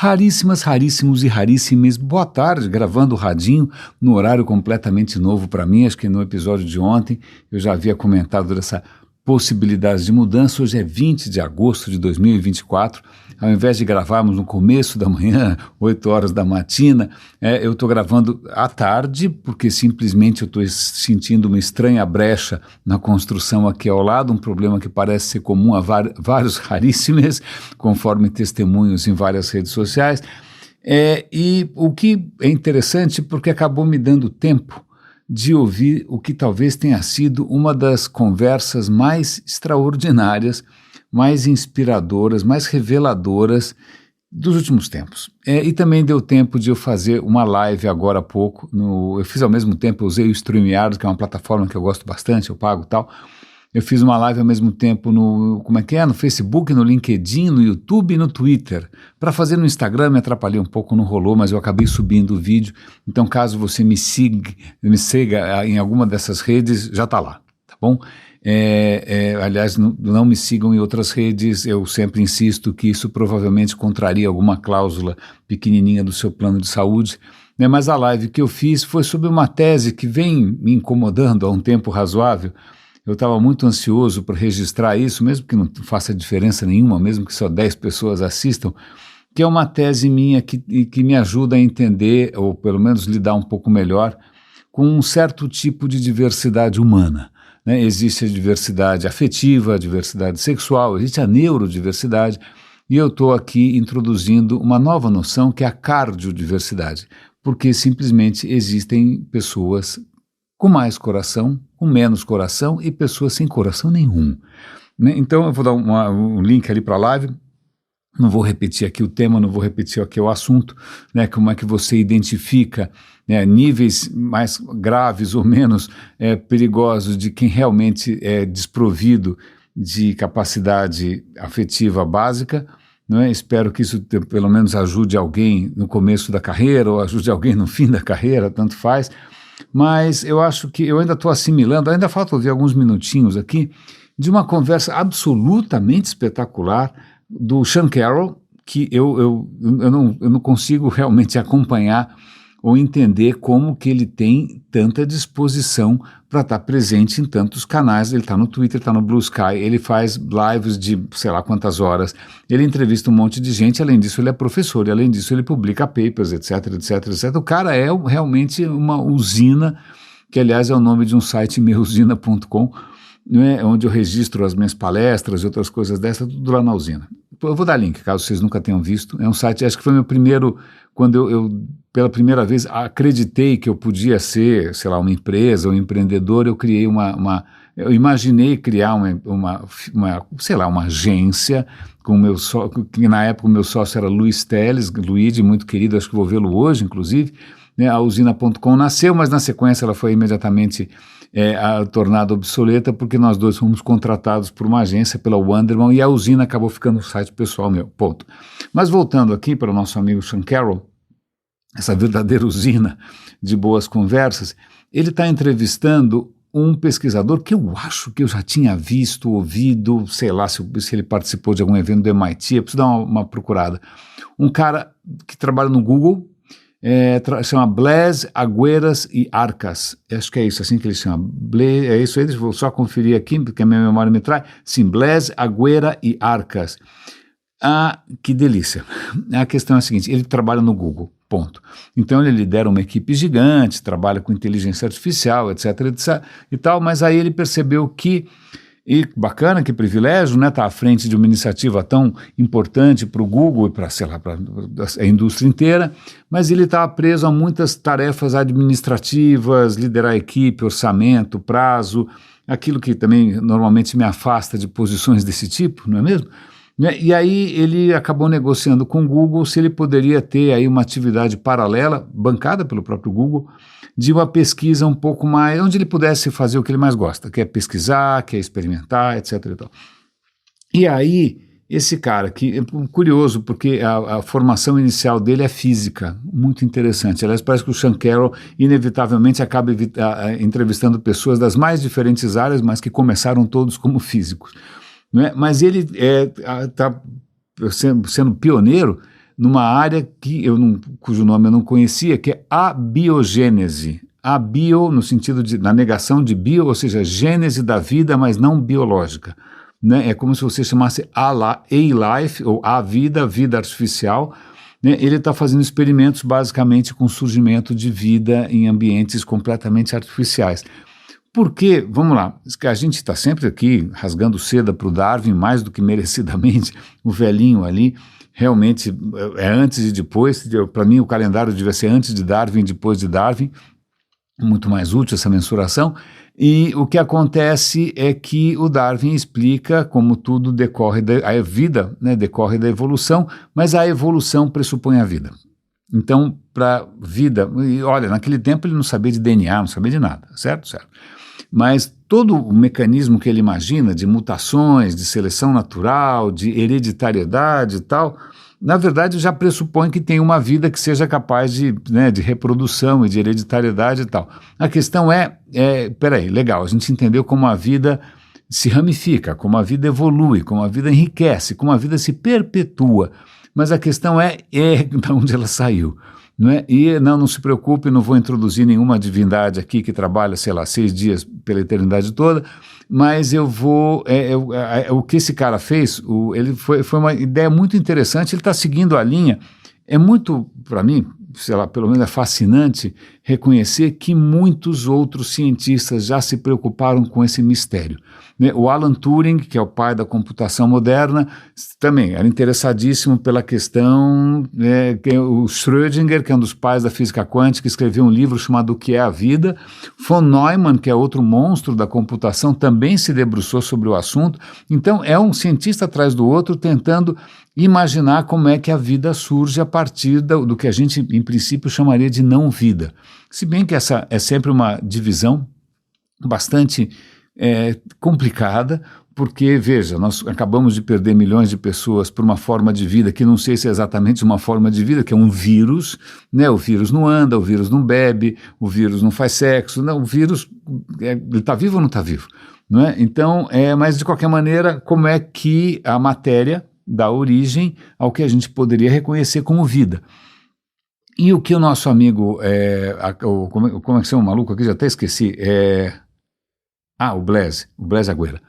Raríssimas, raríssimos e raríssimas, boa tarde, gravando o Radinho no horário completamente novo para mim. Acho que no episódio de ontem eu já havia comentado dessa possibilidade de mudança. Hoje é 20 de agosto de 2024, ao invés de gravarmos no começo da manhã, 8 horas da matina, eu estou gravando à tarde, porque simplesmente eu estou sentindo uma estranha brecha na construção aqui ao lado, um problema que parece ser comum a vários raríssimos, conforme testemunhos em várias redes sociais, e o que é interessante porque acabou me dando tempo de ouvir o que talvez tenha sido uma das conversas mais extraordinárias, mais inspiradoras, mais reveladoras dos últimos tempos. E também deu tempo de eu fazer uma live agora há pouco, eu fiz ao mesmo tempo, eu usei o StreamYard, que é uma plataforma que eu gosto bastante, eu pago e tal. Eu fiz uma live ao mesmo tempo no Facebook, no LinkedIn, no YouTube e no Twitter. Para fazer no Instagram me atrapalhei um pouco, não rolou, mas eu acabei subindo o vídeo. Então, caso você me siga em alguma dessas redes, já está lá, tá bom? Aliás, não me sigam em outras redes, eu sempre insisto que isso provavelmente contraria alguma cláusula pequenininha do seu plano de saúde, né? Mas a live que eu fiz foi sobre uma tese que vem me incomodando há um tempo razoável. Eu estava muito ansioso para registrar isso, mesmo que não faça diferença nenhuma, mesmo que só 10 pessoas assistam, que é uma tese minha que me ajuda a entender, ou pelo menos lidar um pouco melhor, com um certo tipo de diversidade humana, né? Existe a diversidade afetiva, a diversidade sexual, existe a neurodiversidade, e eu estou aqui introduzindo uma nova noção que é a cardiodiversidade, porque simplesmente existem pessoas com mais coração, com menos coração e pessoas sem coração nenhum, né? Então eu vou dar um link ali para a live, não vou repetir aqui o tema, não vou repetir aqui o assunto, né? Como é que você identifica, né, níveis mais graves ou menos perigosos de quem realmente é desprovido de capacidade afetiva básica, né? Espero que isso pelo menos ajude alguém no começo da carreira ou ajude alguém no fim da carreira, tanto faz. Mas eu acho que eu ainda estou assimilando, ainda falta ouvir alguns minutinhos aqui, de uma conversa absolutamente espetacular do Sean Carroll, que eu não consigo realmente acompanhar ou entender como que ele tem tanta disposição para estar presente em tantos canais. Ele está no Twitter, está no Blue Sky, ele faz lives de sei lá quantas horas, ele entrevista um monte de gente, além disso ele é professor, e além disso ele publica papers, etc, etc, etc. O cara é realmente uma usina, que aliás é o nome de um site meuusina.com, né, onde eu registro as minhas palestras e outras coisas dessas, tudo lá na usina. Eu vou dar link, caso vocês nunca tenham visto. É um site, acho que foi meu primeiro, quando eu pela primeira vez acreditei que eu podia ser, sei lá, uma empresa, um empreendedor, eu criei eu imaginei criar sei lá, uma agência, com o meu que na época o meu sócio era Luiz Teles, Luigi, muito querido, acho que vou vê-lo hoje, inclusive, né? A usina.com nasceu, mas na sequência ela foi imediatamente tornada obsoleta, porque nós dois fomos contratados por uma agência, pela Wanderman, e a usina acabou ficando no site pessoal meu, ponto. Mas voltando aqui para o nosso amigo Sean Carroll, essa verdadeira usina de boas conversas, ele está entrevistando um pesquisador que eu acho que eu já tinha visto, ouvido, sei lá se ele participou de algum evento do MIT, eu preciso dar uma procurada. Um cara que trabalha no Google, chama Blaise Agüeras e Arcas, acho que é isso, assim que ele chama, é isso aí, vou só conferir aqui, porque a minha memória me traz, sim, Blaise Agüera e Arcas. Ah, que delícia. A questão é a seguinte, ele trabalha no Google, ponto. Então ele lidera uma equipe gigante, trabalha com inteligência artificial, etc, etc e tal, mas aí ele percebeu que, e bacana, que privilégio, né, tá à frente de uma iniciativa tão importante para o Google e para, sei lá, para a indústria inteira, mas ele estava preso a muitas tarefas administrativas, liderar a equipe, orçamento, prazo, aquilo que também normalmente me afasta de posições desse tipo, não é mesmo? E aí ele acabou negociando com o Google se ele poderia ter aí uma atividade paralela, bancada pelo próprio Google, de uma pesquisa um pouco mais, onde ele pudesse fazer o que ele mais gosta, que é pesquisar, que é experimentar, etc. E tal. E aí, esse cara, que é curioso, porque a formação inicial dele é física, muito interessante. Aliás, parece que o Sean Carroll, inevitavelmente, acaba entrevistando pessoas das mais diferentes áreas, mas que começaram todos como físicos. Não é? Mas ele está sendo pioneiro numa área cujo nome eu não conhecia, que é abiogênese. Abio no sentido na negação de bio, ou seja, gênese da vida, mas não biológica. Né? É como se você chamasse A-Life, ou a vida artificial. Né? Ele está fazendo experimentos basicamente com o surgimento de vida em ambientes completamente artificiais. Porque, vamos lá, a gente está sempre aqui rasgando seda para o Darwin, mais do que merecidamente, o velhinho ali, realmente é antes e depois. Para mim o calendário devia ser antes de Darwin e depois de Darwin, muito mais útil essa mensuração. E o que acontece é que o Darwin explica como tudo decorre a vida, né, decorre da evolução, mas a evolução pressupõe a vida. Então, para vida, e olha, naquele tempo ele não sabia de DNA, não sabia de nada, certo? Certo. Mas todo o mecanismo que ele imagina de mutações, de seleção natural, de hereditariedade e tal, na verdade já pressupõe que tem uma vida que seja capaz de reprodução e de hereditariedade e tal. A questão peraí, legal, a gente entendeu como a vida se ramifica, como a vida evolui, como a vida enriquece, como a vida se perpetua, mas a questão é de onde ela saiu. Não é? E não se preocupe, não vou introduzir nenhuma divindade aqui que trabalha, 6 dias pela eternidade toda, mas eu vou, o que esse cara fez, ele foi uma ideia muito interessante, ele está seguindo a linha, é muito, para mim, pelo menos é fascinante reconhecer que muitos outros cientistas já se preocuparam com esse mistério. Né? O Alan Turing, que é o pai da computação moderna, também era interessadíssimo pela questão, o Schrödinger, que é um dos pais da física quântica, escreveu um livro chamado O que é a Vida. Von Neumann, que é outro monstro da computação, também se debruçou sobre o assunto. Então é um cientista atrás do outro tentando imaginar como é que a vida surge a partir do que a gente, em princípio, chamaria de não-vida. Se bem que essa é sempre uma divisão bastante complicada, porque, veja, nós acabamos de perder milhões de pessoas por uma forma de vida que não sei se é exatamente uma forma de vida, que é um vírus, né? O vírus não anda, o vírus não bebe, o vírus não faz sexo, não, o vírus, ele está vivo ou não está vivo? Não é? Então, mas de qualquer maneira, como é que a matéria dá origem ao que a gente poderia reconhecer como vida? E o que o nosso amigo, como é que chama o maluco aqui? Já até esqueci, o Blaise Agüera.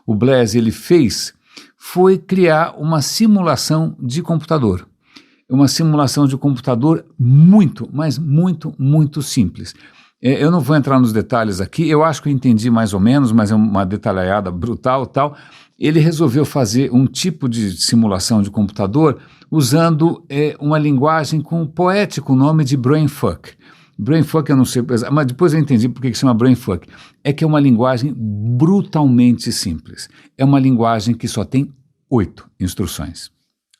O Blaise, ele fez, foi criar uma simulação de computador. Uma simulação de computador muito, mas muito, muito simples. Eu não vou entrar nos detalhes aqui, eu acho que eu entendi mais ou menos, mas é uma detalhada brutal e tal. Ele resolveu fazer um tipo de simulação de computador usando uma linguagem com o poético nome de Brainfuck. Brainfuck eu não sei, mas depois eu entendi por que chama Brainfuck. É que é uma linguagem brutalmente simples. É uma linguagem que só tem 8 instruções.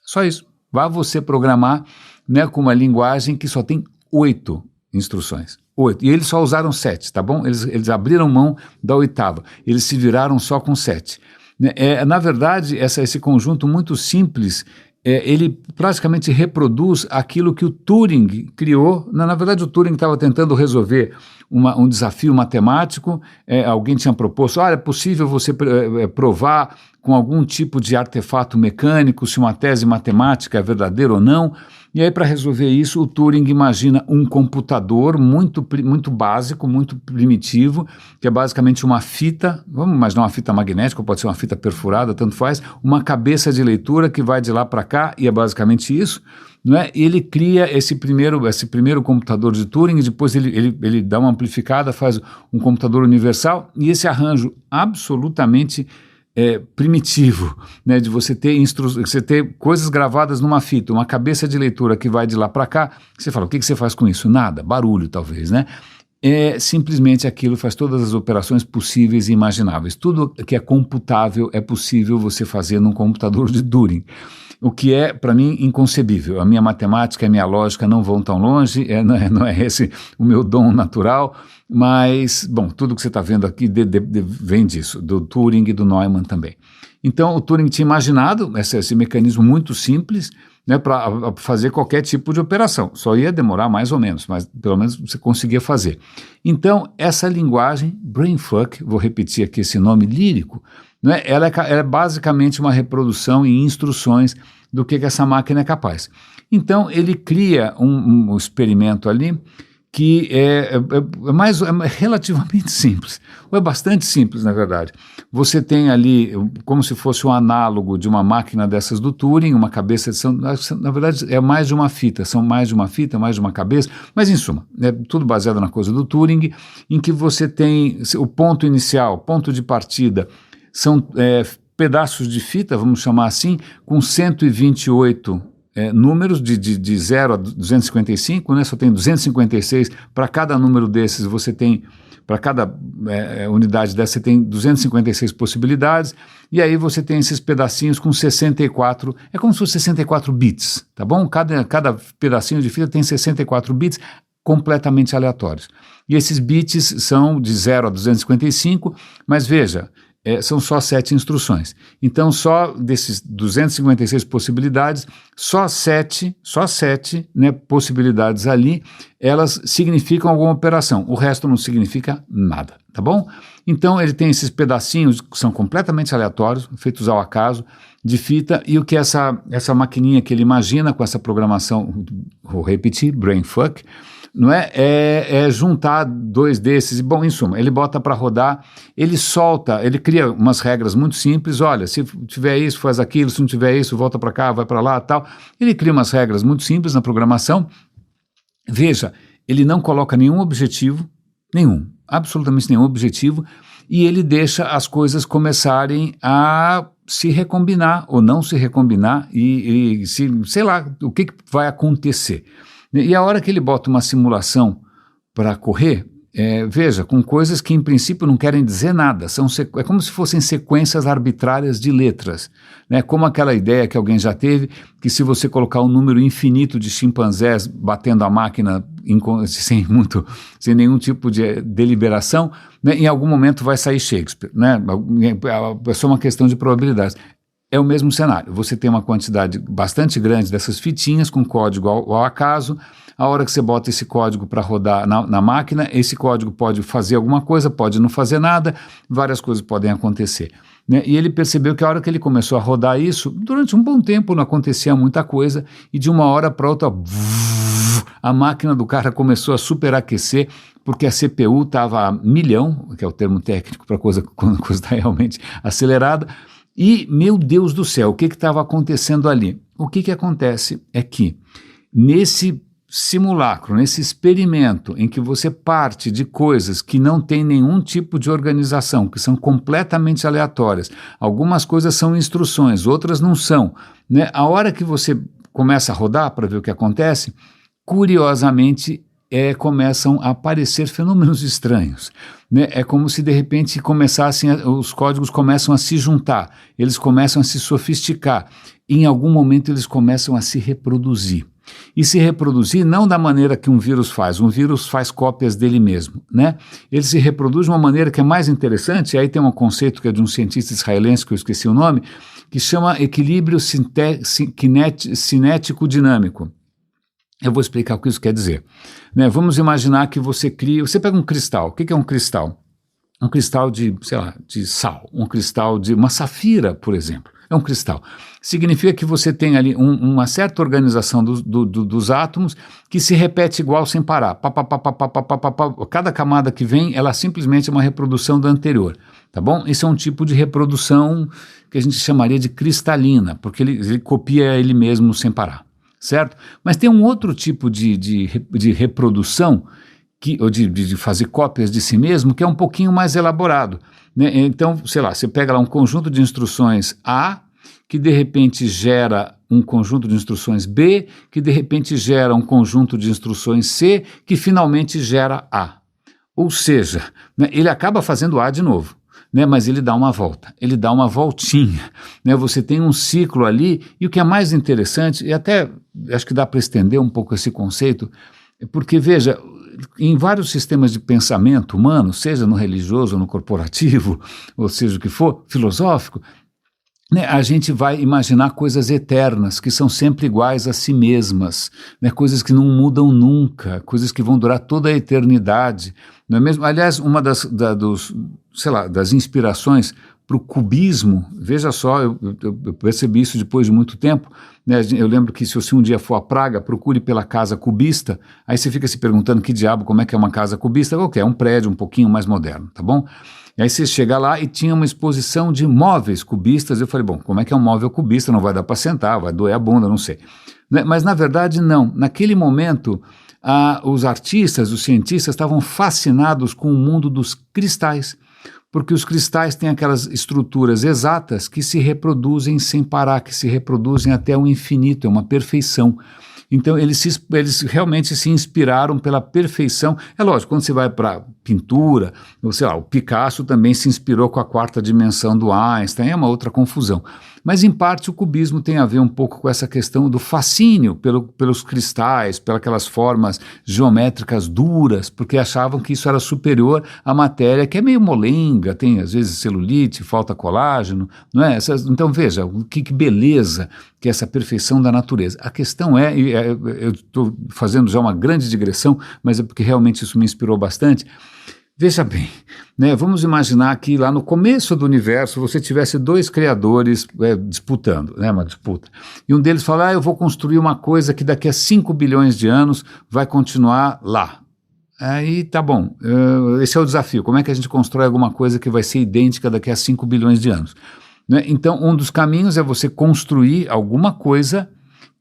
Só isso. Vá você programar, né, com uma linguagem que só tem 8 instruções. 8. E eles só usaram 7, tá bom? Eles abriram mão da 8ª. Eles se viraram só com 7. Na verdade, esse conjunto muito simples, ele praticamente reproduz aquilo que o Turing criou. Na verdade, o Turing estava tentando resolver um desafio matemático. Alguém tinha proposto, é possível você provar com algum tipo de artefato mecânico se uma tese matemática é verdadeira ou não. E aí, para resolver isso, o Turing imagina um computador muito, muito básico, muito primitivo, que é basicamente uma fita, vamos imaginar uma fita magnética, ou pode ser uma fita perfurada, tanto faz, uma cabeça de leitura que vai de lá para cá, e é basicamente isso, não é? E ele cria esse primeiro computador de Turing, e depois ele dá uma amplificada, faz um computador universal, e esse arranjo absolutamente primitivo, né, de você ter coisas gravadas numa fita, uma cabeça de leitura que vai de lá para cá, você fala, o que você faz com isso? Nada, barulho talvez, né? Simplesmente aquilo faz todas as operações possíveis e imagináveis. Tudo que é computável é possível você fazer num computador de Turing. O que é, para mim, inconcebível. A minha matemática e a minha lógica não vão tão longe, não é esse o meu dom natural, mas, bom, tudo que você está vendo aqui vem disso, do Turing e do Neumann também. Então, o Turing tinha imaginado esse mecanismo muito simples, né, para fazer qualquer tipo de operação. Só ia demorar mais ou menos, mas pelo menos você conseguia fazer. Então, essa linguagem, Brainfuck, vou repetir aqui esse nome lírico, não é? Ela é basicamente uma reprodução e instruções do que essa máquina é capaz. Então, ele cria um experimento ali que é relativamente simples, ou é bastante simples, na verdade. Você tem ali, como se fosse um análogo de uma máquina dessas do Turing, uma cabeça, na verdade é mais de uma fita, são mais de uma fita, mais de uma cabeça, mas em suma, é tudo baseado na coisa do Turing, em que você tem o ponto inicial, ponto de partida, são pedaços de fita, vamos chamar assim, com 128 números de 0 a 255, né? Só tem 256, para cada número desses você tem, para cada unidade dessa você tem 256 possibilidades, e aí você tem esses pedacinhos com 64, é como se fosse 64 bits, tá bom? Cada pedacinho de fita tem 64 bits completamente aleatórios. E esses bits são de 0 a 255, mas veja, são só 7 instruções. Então, só desses 256 possibilidades, só 7, né, possibilidades ali, elas significam alguma operação. O resto não significa nada, tá bom? Então, ele tem esses pedacinhos que são completamente aleatórios, feitos ao acaso, de fita, e o que essa maquininha que ele imagina com essa programação, vou repetir, brainfuck, não é juntar dois desses, e bom, em suma, ele bota para rodar, ele solta, ele cria umas regras muito simples, olha, se tiver isso, faz aquilo, se não tiver isso, volta para cá, vai para lá, tal. Ele cria umas regras muito simples na programação. Veja, ele não coloca nenhum objetivo, absolutamente nenhum objetivo, e ele deixa as coisas começarem a se recombinar ou não se recombinar e sei lá, o que vai acontecer. E a hora que ele bota uma simulação para correr, veja, com coisas que em princípio não querem dizer nada, é como se fossem sequências arbitrárias de letras, né? Como aquela ideia que alguém já teve, que se você colocar um número infinito de chimpanzés batendo a máquina sem nenhum tipo de deliberação, né, em algum momento vai sair Shakespeare, né? É só uma questão de probabilidades. É o mesmo cenário, você tem uma quantidade bastante grande dessas fitinhas com código ao acaso, a hora que você bota esse código para rodar na máquina, esse código pode fazer alguma coisa, pode não fazer nada, várias coisas podem acontecer, né? E ele percebeu que a hora que ele começou a rodar isso, durante um bom tempo não acontecia muita coisa, e de uma hora para outra, a máquina do cara começou a superaquecer, porque a CPU estava a milhão, que é o termo técnico para quando a coisa está realmente acelerada. E, meu Deus do céu, o que estava acontecendo ali? O que acontece é que nesse simulacro, nesse experimento em que você parte de coisas que não tem nenhum tipo de organização, que são completamente aleatórias, algumas coisas são instruções, outras não são, né? A hora que você começa a rodar para ver o que acontece, curiosamente começam a aparecer fenômenos estranhos, né? É como se de repente os códigos começam a se juntar, eles começam a se sofisticar, e em algum momento eles começam a se reproduzir. E se reproduzir não da maneira que um vírus faz cópias dele mesmo, né? Ele se reproduz de uma maneira que é mais interessante, e aí tem um conceito que é de um cientista israelense, que eu esqueci o nome, que chama equilíbrio cinético-dinâmico. Eu vou explicar o que isso quer dizer, né? Vamos imaginar que você pega um cristal. O que é um cristal? Um cristal de sal, um cristal de uma safira, por exemplo. É um cristal. Significa que você tem ali uma certa organização dos átomos que se repete igual sem parar. Cada camada que vem, ela simplesmente é uma reprodução da anterior, tá bom? Esse é um tipo de reprodução que a gente chamaria de cristalina, porque ele copia ele mesmo sem parar. Certo? Mas tem um outro tipo de reprodução, ou de fazer cópias de si mesmo, que é um pouquinho mais elaborado, né? Então, sei lá, você pega lá um conjunto de instruções A, que de repente gera um conjunto de instruções B, que de repente gera um conjunto de instruções C, que finalmente gera A. Ou seja, né, ele acaba fazendo A de novo. Né, mas ele dá uma volta, ele dá uma voltinha, né, você tem um ciclo ali, e o que é mais interessante, e até acho que dá para estender um pouco esse conceito, porque veja, em vários sistemas de pensamento humano, seja no religioso ou no corporativo, ou seja o que for, filosófico, né, a gente vai imaginar coisas eternas, que são sempre iguais a si mesmas, né, coisas que não mudam nunca, coisas que vão durar toda a eternidade, não é mesmo? Aliás, uma das inspirações para o cubismo. Veja só, eu percebi isso depois de muito tempo, né? Eu lembro que se você um dia for à Praga, procure pela casa cubista, aí você fica se perguntando que diabo, como é que é uma casa cubista? É um prédio um pouquinho mais moderno, tá bom? E aí você chega lá e tinha uma exposição de móveis cubistas. Eu falei, bom, como é que é um móvel cubista? Não vai dar para sentar, vai doer a bunda, não sei. Né? Mas na verdade não. Naquele momento, os artistas, os cientistas estavam fascinados com o mundo dos cristais, porque os cristais têm aquelas estruturas exatas que se reproduzem sem parar, que se reproduzem até o infinito, é uma perfeição. Então eles realmente se inspiraram pela perfeição. É lógico, quando você vai para pintura, ou sei lá, o Picasso também se inspirou com a quarta dimensão do Einstein, é uma outra confusão. Mas em parte o cubismo tem a ver um pouco com essa questão do fascínio pelos cristais, pelas formas geométricas duras, porque achavam que isso era superior à matéria, que é meio molenga, tem às vezes celulite, falta colágeno, não é? Então veja, que beleza que é essa perfeição da natureza. A questão eu estou fazendo já uma grande digressão, mas é porque realmente isso me inspirou bastante. Veja bem, né, vamos imaginar que lá no começo do universo você tivesse dois criadores disputando, né, uma disputa. E um deles fala, eu vou construir uma coisa que daqui a 5 bilhões de anos vai continuar lá. Aí tá bom, esse é o desafio, como é que a gente constrói alguma coisa que vai ser idêntica daqui a 5 bilhões de anos? Né? Então um dos caminhos é você construir alguma coisa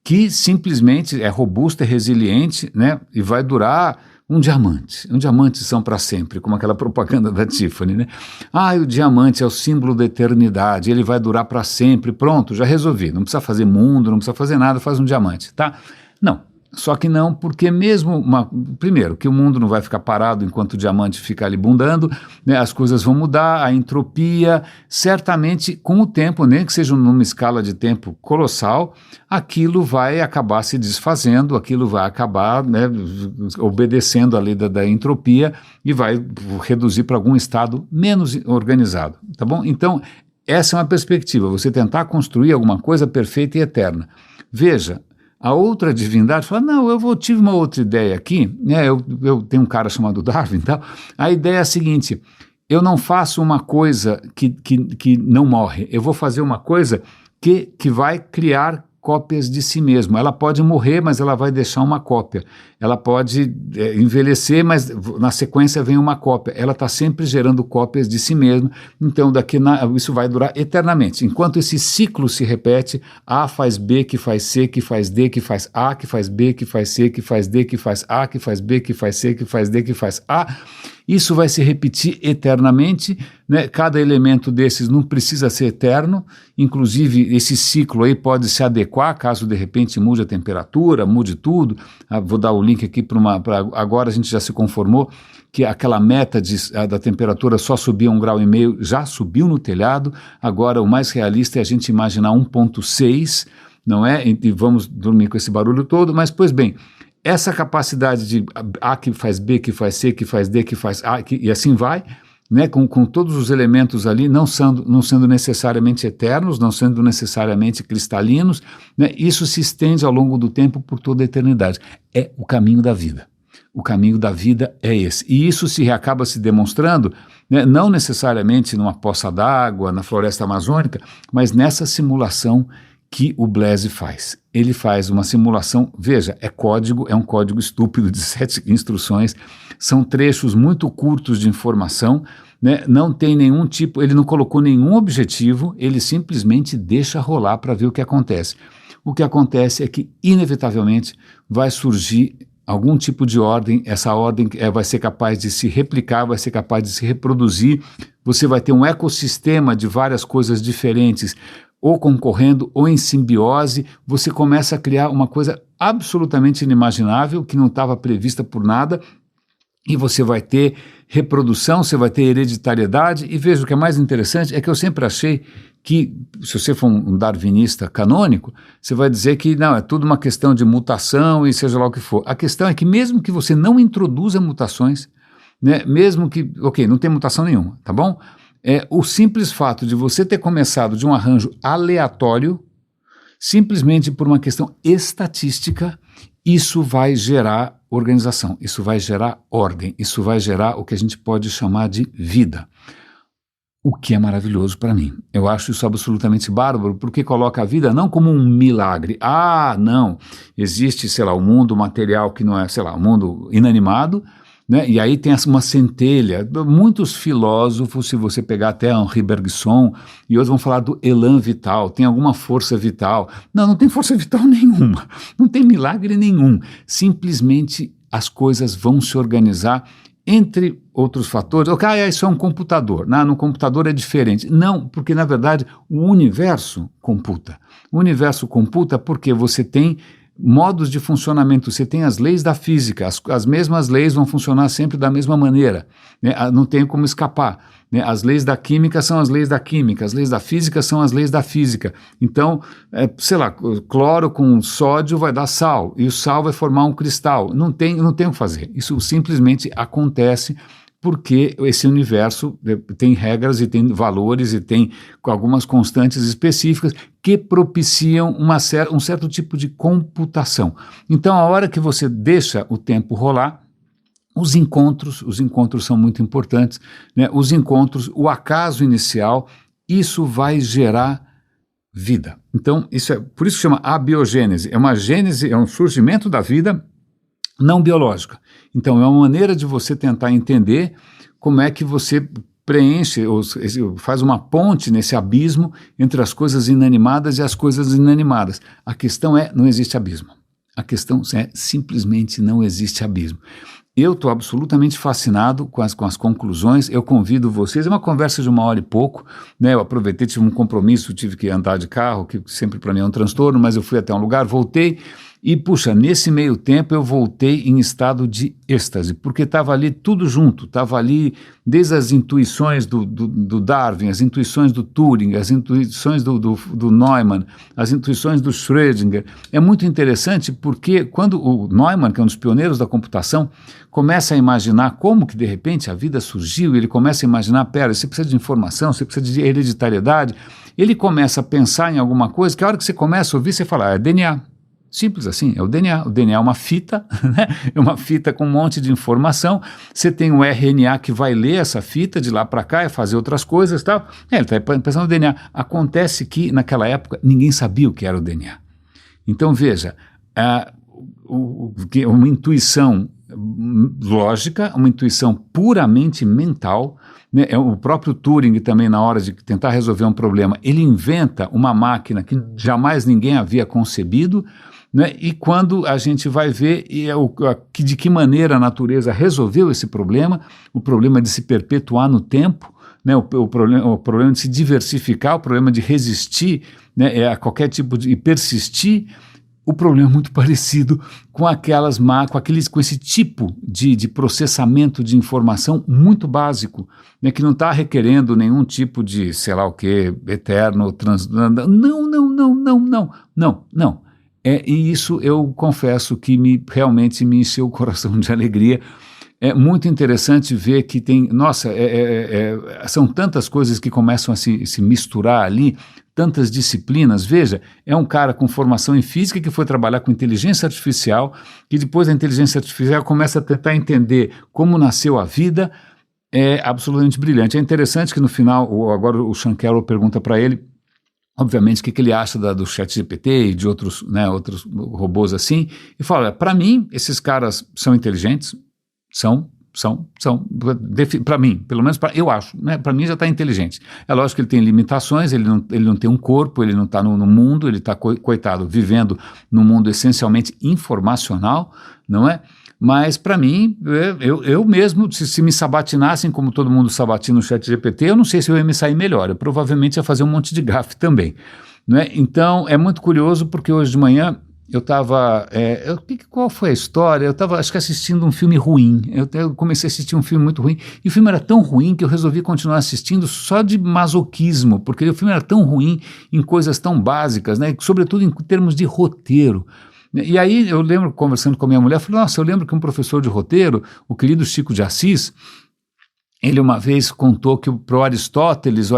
que simplesmente é robusta, é resiliente, né, e vai durar um diamante. Um diamante são para sempre, como aquela propaganda da Tiffany, né? O diamante é o símbolo da eternidade, ele vai durar para sempre, pronto, já resolvi, não precisa fazer mundo, não precisa fazer nada, faz um diamante, tá? Não. Só que não, porque mesmo, primeiro, que o mundo não vai ficar parado enquanto o diamante fica ali bundando, né, as coisas vão mudar, a entropia, certamente com o tempo, nem que seja numa escala de tempo colossal, aquilo vai acabar se desfazendo, aquilo vai acabar, né, obedecendo a lei da entropia e vai reduzir para algum estado menos organizado, tá bom? Então, essa é uma perspectiva, você tentar construir alguma coisa perfeita e eterna. Veja, a outra divindade fala, não, eu tive uma outra ideia aqui, né, eu tenho um cara chamado Darwin e tal, a ideia é a seguinte, eu não faço uma coisa que não morre, eu vou fazer uma coisa que vai criar cópias de si mesmo. Ela pode morrer, mas ela vai deixar uma cópia. Ela pode envelhecer, mas na sequência vem uma cópia. Ela está sempre gerando cópias de si mesma, então isso vai durar eternamente. Enquanto esse ciclo se repete, A faz B, que faz C, que faz D, que faz A, que faz B, que faz C, que faz D, que faz A, que faz B, que faz C, que faz D, que faz A. Isso vai se repetir eternamente, né? Cada elemento desses não precisa ser eterno, inclusive esse ciclo aí pode se adequar caso de repente mude a temperatura, mude tudo. Vou dar o link aqui agora a gente já se conformou que aquela meta da temperatura só subia 1,5 grau, já subiu no telhado, agora o mais realista é a gente imaginar 1,6, não é? E vamos dormir com esse barulho todo, mas pois bem, essa capacidade de A que faz B, que faz C, que faz D, que faz A, e assim vai, né, com todos os elementos ali não sendo necessariamente eternos, não sendo necessariamente cristalinos, né, isso se estende ao longo do tempo por toda a eternidade. É o caminho da vida. O caminho da vida é esse. E isso acaba se demonstrando, né, não necessariamente numa poça d'água, na floresta amazônica, mas nessa simulação que o Blaise faz. Ele faz uma simulação, veja, é um código estúpido de 7 instruções, são trechos muito curtos de informação, né, não tem nenhum tipo, ele não colocou nenhum objetivo, ele simplesmente deixa rolar para ver o que acontece. O que acontece é que, inevitavelmente, vai surgir algum tipo de ordem, essa ordem vai ser capaz de se replicar, vai ser capaz de se reproduzir, você vai ter um ecossistema de várias coisas diferentes, ou concorrendo, ou em simbiose, você começa a criar uma coisa absolutamente inimaginável, que não estava prevista por nada, e você vai ter reprodução, você vai ter hereditariedade, e veja, o que é mais interessante é que eu sempre achei que, se você for um darwinista canônico, você vai dizer que não, é tudo uma questão de mutação e seja lá o que for. A questão é que mesmo que você não introduza mutações, né, mesmo que, não tem mutação nenhuma, tá bom? O simples fato de você ter começado de um arranjo aleatório, simplesmente por uma questão estatística, isso vai gerar organização, isso vai gerar ordem, isso vai gerar o que a gente pode chamar de vida. O que é maravilhoso para mim. Eu acho isso absolutamente bárbaro, porque coloca a vida não como um milagre. Ah, não, existe, sei lá, o mundo material que não é, sei lá, o mundo inanimado, né? E aí tem uma centelha. Muitos filósofos, se você pegar até Henri Bergson, e outros vão falar do elan vital, tem alguma força vital. Não, não tem força vital nenhuma, não tem milagre nenhum. Simplesmente as coisas vão se organizar entre outros fatores. Isso é um computador. Não, no computador é diferente. Não, porque na verdade o universo computa. O universo computa porque você tem modos de funcionamento, você tem as leis da física, as mesmas leis vão funcionar sempre da mesma maneira, né? Não tem como escapar, né? As leis da química são as leis da química, as leis da física são as leis da física. Então, sei lá, cloro com sódio vai dar sal, e o sal vai formar um cristal. Não tem o que fazer, isso simplesmente acontece porque esse universo tem regras e tem valores e tem algumas constantes específicas que propiciam um certo tipo de computação. Então, a hora que você deixa o tempo rolar, os encontros são muito importantes, né? Os encontros, o acaso inicial, isso vai gerar vida. Então, por isso que chama abiogênese. É uma gênese, é um surgimento da vida não biológica. Então, é uma maneira de você tentar entender como é que você preenche, ou faz uma ponte nesse abismo entre as coisas inanimadas e as coisas inanimadas. A questão não existe abismo. A questão simplesmente não existe abismo. Eu estou absolutamente fascinado com as conclusões, eu convido vocês, é uma conversa de 1h e pouco, né? Eu aproveitei, tive um compromisso, tive que andar de carro, que sempre para mim é um transtorno, mas eu fui até um lugar, voltei, e puxa, nesse meio tempo eu voltei em estado de êxtase, porque estava ali tudo junto, estava ali desde as intuições do Darwin, as intuições do Turing, as intuições do Neumann, as intuições do Schrödinger. É muito interessante porque quando o Neumann, que é um dos pioneiros da computação, começa a imaginar como que de repente a vida surgiu, ele começa a imaginar, você precisa de informação, você precisa de hereditariedade, ele começa a pensar em alguma coisa que a hora que você começa a ouvir, você fala, é DNA. Simples assim, é o DNA. O DNA é uma fita, né? É uma fita com um monte de informação. Você tem o RNA que vai ler essa fita de lá para cá e fazer outras coisas e tal. Ele está pensando no DNA. Acontece que, naquela época, ninguém sabia o que era o DNA. Então, veja, uma intuição lógica, uma intuição puramente mental, né? O próprio Turing também, na hora de tentar resolver um problema, ele inventa uma máquina que jamais ninguém havia concebido, né? E quando a gente vai ver de que maneira a natureza resolveu esse problema, o problema de se perpetuar no tempo, né? O problema de se diversificar, o problema de resistir, né? A qualquer tipo de persistir, o problema é muito parecido com com esse tipo de processamento de informação muito básico, né, que não está requerendo nenhum tipo de, sei lá o que, eterno, não. E isso eu confesso que realmente me encheu o coração de alegria. É muito interessante ver que são tantas coisas que começam a se misturar ali, tantas disciplinas. Veja, é um cara com formação em física que foi trabalhar com inteligência artificial, que depois da inteligência artificial começa a tentar entender como nasceu a vida. É absolutamente brilhante. É interessante que no final, agora o Sean Carroll pergunta para ele, obviamente, o que ele acha do ChatGPT e de outros robôs assim, e fala, para mim, esses caras são inteligentes, são, para mim, pelo menos eu acho, né? Para mim já está inteligente. É lógico que ele tem limitações, ele não tem um corpo, ele não está no mundo, ele está, coitado, vivendo num mundo essencialmente informacional, não é? Mas para mim, eu mesmo, se me sabatinassem como todo mundo sabatina no ChatGPT, eu não sei se eu ia me sair melhor, eu provavelmente ia fazer um monte de gafe também, não é? Então é muito curioso porque hoje de manhã eu estava, qual foi a história? Eu estava, acho que assistindo um filme ruim, eu comecei a assistir um filme muito ruim, e o filme era tão ruim que eu resolvi continuar assistindo só de masoquismo, porque o filme era tão ruim em coisas tão básicas, né, sobretudo em termos de roteiro. E aí eu lembro, conversando com a minha mulher, eu falei, nossa, eu lembro que um professor de roteiro, o querido Chico de Assis, ele uma vez contou que para o Aristóteles,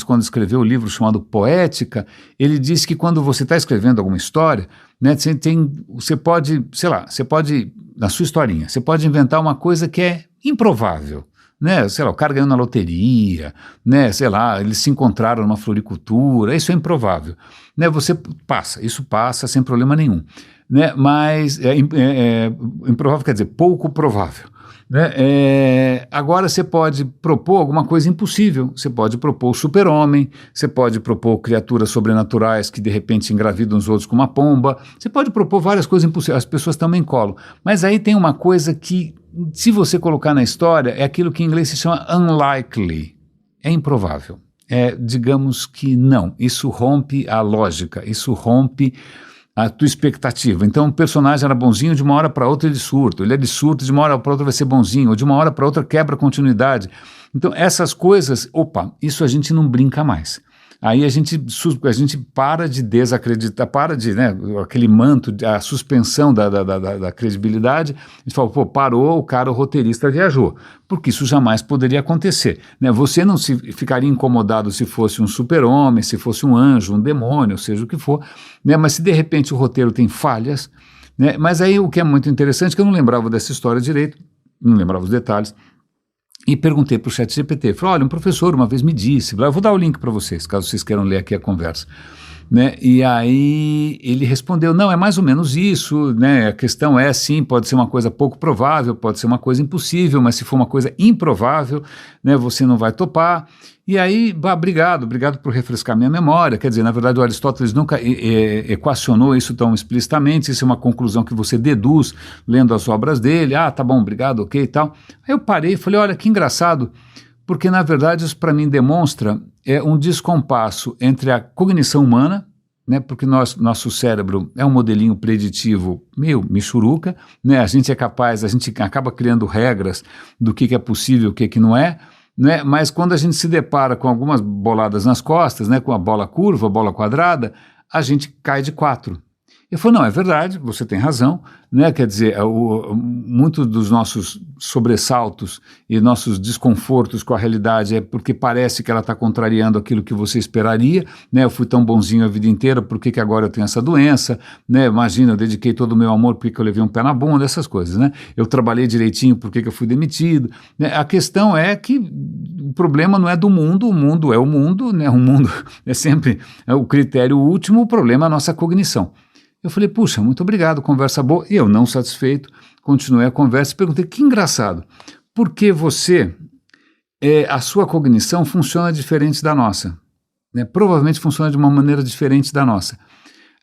quando escreveu o livro chamado Poética, ele disse que quando você está escrevendo alguma história, né, você pode, na sua historinha, você pode inventar uma coisa que é improvável, né? Sei lá, o cara ganhou na loteria, né? Sei lá, eles se encontraram numa floricultura, isso é improvável, né? Você passa, isso passa sem problema nenhum, né? Mas improvável quer dizer pouco provável. Né? Agora você pode propor alguma coisa impossível, você pode propor o super-homem, você pode propor criaturas sobrenaturais que de repente engravidam os outros com uma pomba, você pode propor várias coisas impossíveis, as pessoas também colam, mas aí tem uma coisa que, se você colocar na história, é aquilo que em inglês se chama unlikely, é improvável, digamos que não, isso rompe a lógica, isso rompe a tua expectativa. Então o personagem era bonzinho, de uma hora para outra ele surta, ele é de surto, de uma hora para outra vai ser bonzinho, ou de uma hora para outra quebra a continuidade. Então essas coisas, isso a gente não brinca mais. Aí a gente para de desacreditar, para de, né, aquele manto, a suspensão da credibilidade, a gente fala, parou, o roteirista viajou, porque isso jamais poderia acontecer, né? Você não ficaria incomodado se fosse um super-homem, se fosse um anjo, um demônio, seja o que for, né? Mas se de repente o roteiro tem falhas, né? Mas aí o que é muito interessante, que eu não lembrava dessa história direito, não lembrava os detalhes, e perguntei para o ChatGPT, falei, olha, um professor uma vez me disse, eu vou dar o link para vocês, caso vocês queiram ler aqui a conversa, né? E aí ele respondeu, não, é mais ou menos isso, né? A questão é, sim, pode ser uma coisa pouco provável, pode ser uma coisa impossível, mas se for uma coisa improvável, né, você não vai topar. E aí, obrigado por refrescar minha memória, quer dizer, na verdade o Aristóteles nunca equacionou isso tão explicitamente, isso é uma conclusão que você deduz lendo as obras dele, tá bom, obrigado, ok e tal. Aí eu parei e falei, olha que engraçado, porque na verdade isso para mim demonstra um descompasso entre a cognição humana, né, porque nosso cérebro é um modelinho preditivo meio michuruca, né, a gente acaba criando regras do que é possível e o que não é, né, mas quando a gente se depara com algumas boladas nas costas, né, com a bola curva, a bola quadrada, a gente cai de 4. Eu falei, não, é verdade, você tem razão, né? Quer dizer, muitos dos nossos sobressaltos e nossos desconfortos com a realidade é porque parece que ela está contrariando aquilo que você esperaria, né? Eu fui tão bonzinho a vida inteira, por que agora eu tenho essa doença, né? Imagina, eu dediquei todo o meu amor, por que eu levei um pé na bunda, essas coisas, né? Eu trabalhei direitinho, por que eu fui demitido, né? A questão é que o problema não é do mundo, o mundo é o mundo, né? O mundo é sempre o critério último, o problema é a nossa cognição. Eu falei, puxa, muito obrigado, conversa boa. E eu, não satisfeito, continuei a conversa e perguntei, que engraçado, por que a sua cognição funciona diferente da nossa? Né? Provavelmente funciona de uma maneira diferente da nossa.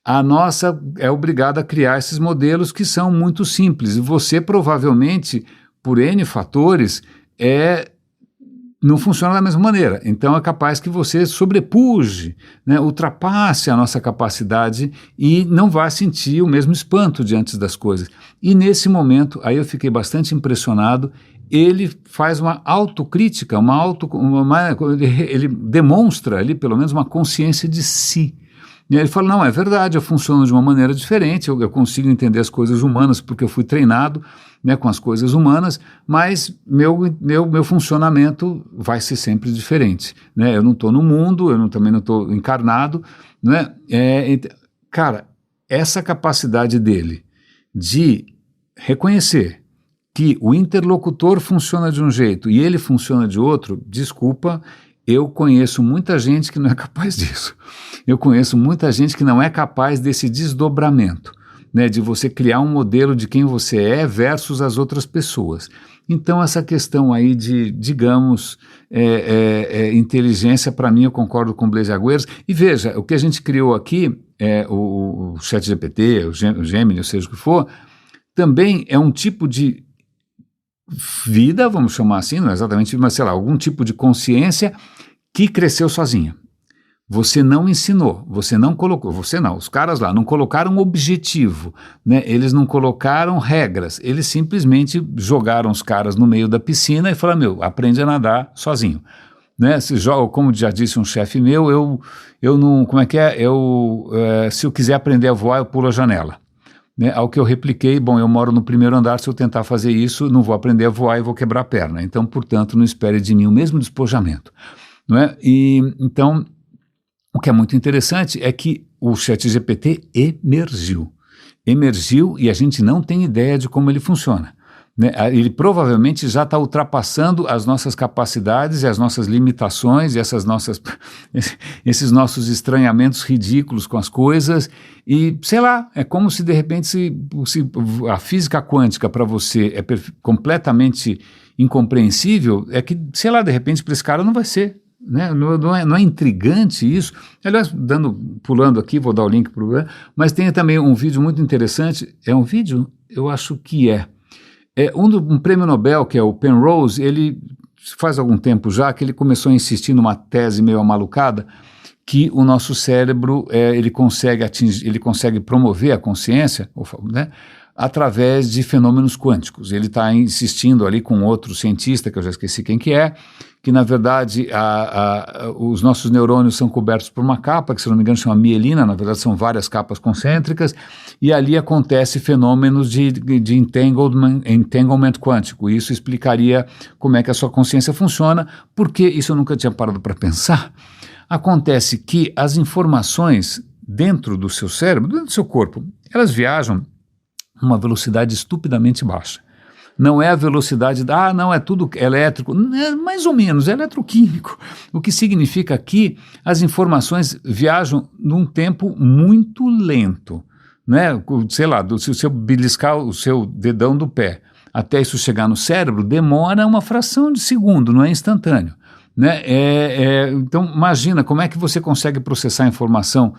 A nossa é obrigada a criar esses modelos que são muito simples. E você provavelmente, por N fatores, não funciona da mesma maneira, então é capaz que você sobrepuje, né, ultrapasse a nossa capacidade e não vá sentir o mesmo espanto diante das coisas. E nesse momento, aí eu fiquei bastante impressionado, ele faz uma autocrítica, ele demonstra ali pelo menos uma consciência de si. E aí ele fala, não, é verdade, eu funciono de uma maneira diferente, eu consigo entender as coisas humanas porque eu fui treinado, né, com as coisas humanas, mas meu funcionamento vai ser sempre diferente, né? Eu não estou no mundo, também não estou encarnado, né? Cara, essa capacidade dele de reconhecer que o interlocutor funciona de um jeito e ele funciona de outro, desculpa, eu conheço muita gente que não é capaz disso. Eu conheço muita gente que não é capaz desse desdobramento, né, de você criar um modelo de quem você é versus as outras pessoas. Então essa questão aí de, digamos, inteligência, para mim eu concordo com o Blaise Agüero. E veja, o que a gente criou aqui, o ChatGPT, o Gemini, ou seja o que for, também é um tipo de vida, vamos chamar assim, não é exatamente, mas sei lá, algum tipo de consciência que cresceu sozinha. Você não ensinou, você não colocou, os caras lá não colocaram objetivo, né? Eles não colocaram regras, eles simplesmente jogaram os caras no meio da piscina e falaram, aprende a nadar sozinho. Né? Como já disse um chefe meu, eu não, como é que é? Se eu quiser aprender a voar, eu pulo a janela. Né? Ao que eu repliquei, eu moro no primeiro andar, se eu tentar fazer isso, não vou aprender a voar e vou quebrar a perna. Então, portanto, não espere de mim o mesmo despojamento. Não é? E, então, o que é muito interessante é que o ChatGPT emergiu e a gente não tem ideia de como ele funciona. né? Ele provavelmente já está ultrapassando as nossas capacidades e as nossas limitações e esses nossos estranhamentos ridículos com as coisas e, sei lá, é como se de repente se a física quântica para você é completamente incompreensível, é que, sei lá, de repente para esse cara não vai ser. Né? Não é intrigante isso? Aliás, pulando aqui, vou dar o link para o... Mas tem também um vídeo muito interessante, é um vídeo, eu acho que um prêmio Nobel, que é o Penrose, ele faz algum tempo já que ele começou a insistir numa tese meio amalucada, que o nosso cérebro, ele consegue promover a consciência, né, através de fenômenos quânticos. Ele está insistindo ali com outro cientista, que eu já esqueci quem que é, que na verdade os nossos neurônios são cobertos por uma capa, que se não me engano chama mielina, na verdade são várias capas concêntricas, e ali acontece fenômenos de entanglement quântico. Isso explicaria como é que a sua consciência funciona, porque isso eu nunca tinha parado para pensar. Acontece que as informações dentro do seu cérebro, dentro do seu corpo, elas viajam a uma velocidade estupidamente baixa. Não é a velocidade não é tudo elétrico, mais ou menos, é eletroquímico. O que significa que as informações viajam num tempo muito lento, né? Sei lá, se você beliscar o seu dedão do pé até isso chegar no cérebro, demora uma fração de segundo, não é instantâneo. Né? Então, imagina como é que você consegue processar a informação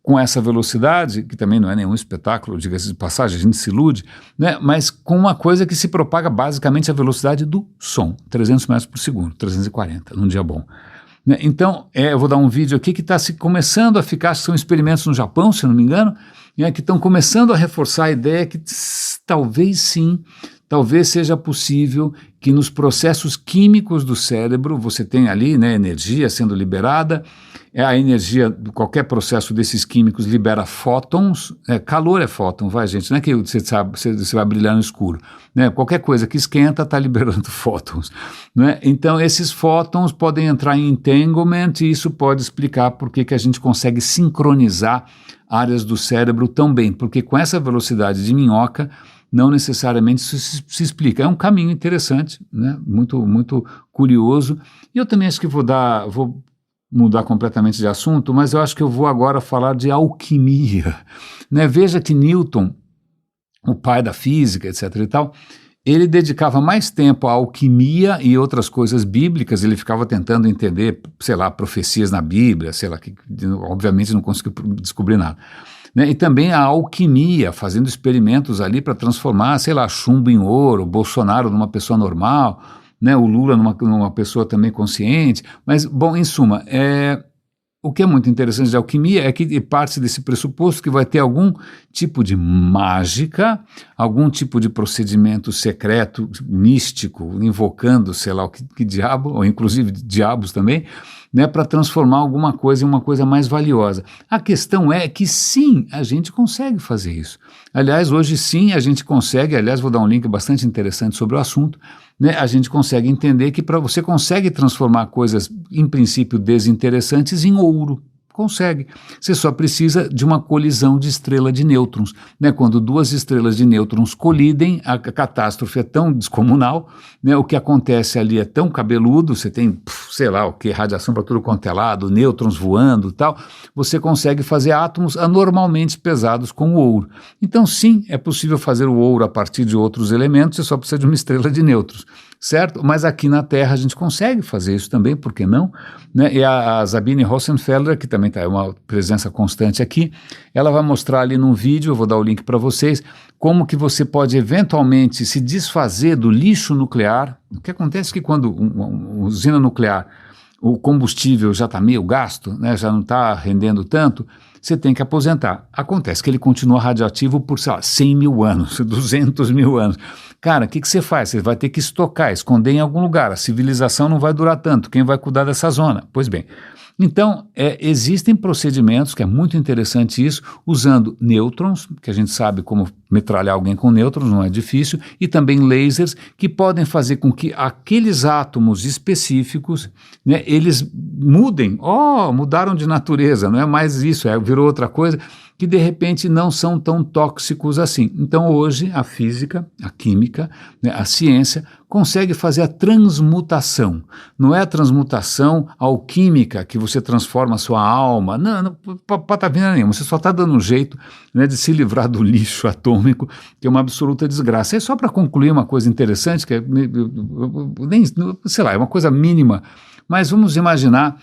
com essa velocidade, que também não é nenhum espetáculo, diga-se de passagem, a gente se ilude, né? Mas com uma coisa que se propaga basicamente a velocidade do som, 300 metros por segundo, 340, num dia bom. Né? Então, eu vou dar um vídeo aqui que está começando a ficar, são experimentos no Japão, se não me engano, que estão começando a reforçar a ideia que talvez sim, talvez seja possível que nos processos químicos do cérebro você tenha ali, né, energia sendo liberada, a energia de qualquer processo desses químicos libera fótons, calor é fóton, vai gente, não é que você vai brilhar no escuro, né? Qualquer coisa que esquenta está liberando fótons, né? Então esses fótons podem entrar em entanglement e isso pode explicar por que a gente consegue sincronizar áreas do cérebro tão bem, porque com essa velocidade de minhoca não necessariamente isso se explica. É um caminho interessante, né? Muito, muito curioso. E eu também acho que vou mudar completamente de assunto, mas eu acho que eu vou agora falar de alquimia. Né? Veja que Newton, o pai da física, etc. e tal, ele dedicava mais tempo à alquimia e outras coisas bíblicas, ele ficava tentando entender, sei lá, profecias na Bíblia, sei lá, que obviamente não conseguiu descobrir nada. Né, e também a alquimia, fazendo experimentos ali para transformar, sei lá, chumbo em ouro, Bolsonaro numa pessoa normal, né, o Lula numa pessoa também consciente. Mas, bom, em suma, o que é muito interessante de alquimia é que parte desse pressuposto que vai ter algum tipo de mágica, algum tipo de procedimento secreto, místico, invocando, sei lá, que diabo, ou inclusive diabos também, né, para transformar alguma coisa em uma coisa mais valiosa. A questão é que sim, a gente consegue fazer isso. Aliás, hoje sim a gente consegue, aliás, vou dar um link bastante interessante sobre o assunto, né, a gente consegue entender que você consegue transformar coisas, em princípio, desinteressantes em ouro. Consegue. Você só precisa de uma colisão de estrela de nêutrons. Né? Quando duas estrelas de nêutrons colidem, a catástrofe é tão descomunal, né? O que acontece ali é tão cabeludo, você tem, sei lá, radiação para tudo quanto é lado, nêutrons voando e tal, você consegue fazer átomos anormalmente pesados com o ouro. Então, sim, é possível fazer o ouro a partir de outros elementos, você só precisa de uma estrela de nêutrons. Certo? Mas aqui na Terra a gente consegue fazer isso também, por que não? Né? E a Sabine Hossenfelder, que também é uma presença constante aqui, ela vai mostrar ali num vídeo, eu vou dar o link para vocês, como que você pode eventualmente se desfazer do lixo nuclear. O que acontece é que quando uma usina nuclear, o combustível já está meio gasto, né, já não está rendendo tanto, você tem que aposentar. Acontece que ele continua radioativo por, sei lá, 100 mil anos, 200 mil anos. Cara, o que você faz? Você vai ter que estocar, esconder em algum lugar. A civilização não vai durar tanto. Quem vai cuidar dessa zona? Pois bem, Então, existem procedimentos, que é muito interessante isso, usando nêutrons, que a gente sabe como metralhar alguém com nêutrons, não é difícil, e também lasers, que podem fazer com que aqueles átomos específicos, né, eles mudem, mudaram de natureza, não é mais isso, virou outra coisa, que de repente não são tão tóxicos assim. Então hoje a física, a química, né, a ciência consegue fazer a transmutação. Não é a transmutação alquímica que você transforma a sua alma, não patavina nenhuma, você só está dando um jeito, né, de se livrar do lixo atômico, que é uma absoluta desgraça. É só para concluir uma coisa interessante, que é, sei lá, é uma coisa mínima, mas vamos imaginar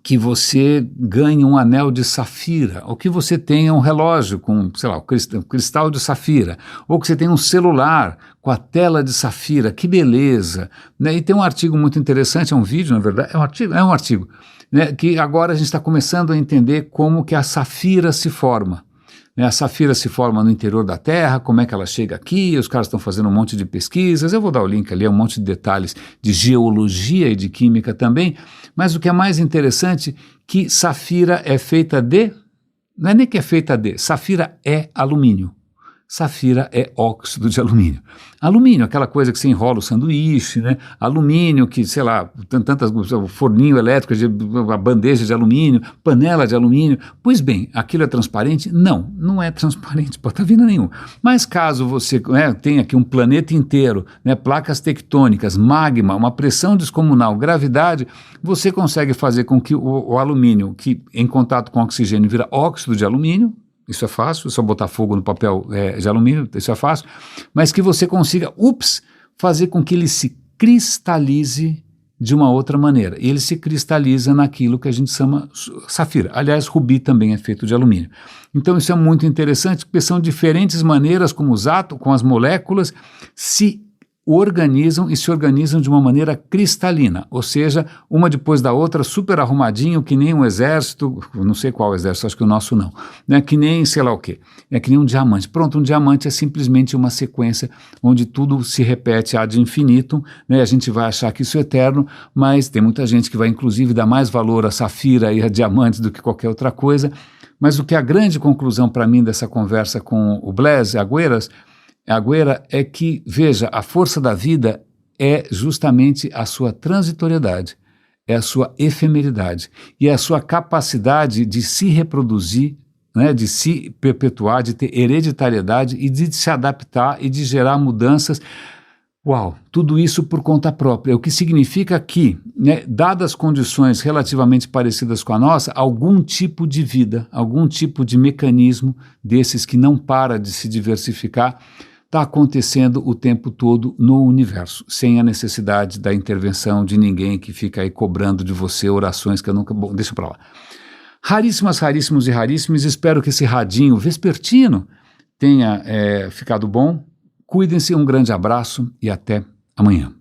que você ganhe um anel de safira, ou que você tenha um relógio com, sei lá, um cristal de safira, ou que você tenha um celular com a tela de safira, que beleza, né? E tem um artigo muito interessante, é um vídeo, na verdade, é um artigo, né, que agora a gente está começando a entender como que a safira se forma. A safira se forma no interior da Terra, como é que ela chega aqui, os caras estão fazendo um monte de pesquisas, eu vou dar o link ali, um monte de detalhes de geologia e de química também, mas o que é mais interessante, que safira é feita de, não é nem que é feita de, safira é alumínio. Safira é óxido de alumínio. Alumínio, aquela coisa que você enrola o sanduíche, né? Alumínio que, sei lá, tantas, forninho elétrico, a bandeja de alumínio, panela de alumínio. Pois bem, aquilo é transparente? Não, não é transparente, patavina nenhum. Mas caso você tenha aqui um planeta inteiro, né, placas tectônicas, magma, uma pressão descomunal, gravidade, você consegue fazer com que o alumínio, que em contato com o oxigênio vira óxido de alumínio. Isso é fácil, é só botar fogo no papel de alumínio, isso é fácil, mas que você consiga, fazer com que ele se cristalize de uma outra maneira. E ele se cristaliza naquilo que a gente chama safira. Aliás, rubi também é feito de alumínio. Então isso é muito interessante, porque são diferentes maneiras como os átomos, com as moléculas, se organizam e se organizam de uma maneira cristalina, ou seja, uma depois da outra, super arrumadinho, que nem um exército, não sei qual exército, acho que o nosso não, né? Que nem sei lá o quê, é que nem um diamante. Pronto, um diamante é simplesmente uma sequência onde tudo se repete ad infinitum, né? A gente vai achar que isso é eterno, mas tem muita gente que vai inclusive dar mais valor a safira e a diamantes do que qualquer outra coisa, mas o que é a grande conclusão para mim dessa conversa com o Blaise Agüera é que, veja, a força da vida é justamente a sua transitoriedade, é a sua efemeridade e é a sua capacidade de se reproduzir, né, de se perpetuar, de ter hereditariedade e de se adaptar e de gerar mudanças. Uau, tudo isso por conta própria, o que significa que, né, dadas condições relativamente parecidas com a nossa, algum tipo de vida, algum tipo de mecanismo desses que não para de se diversificar, está acontecendo o tempo todo no universo, sem a necessidade da intervenção de ninguém que fica aí cobrando de você orações que eu nunca... Bom, deixa para lá. Raríssimos e raríssimos, espero que esse radinho vespertino tenha ficado bom. Cuidem-se, um grande abraço e até amanhã.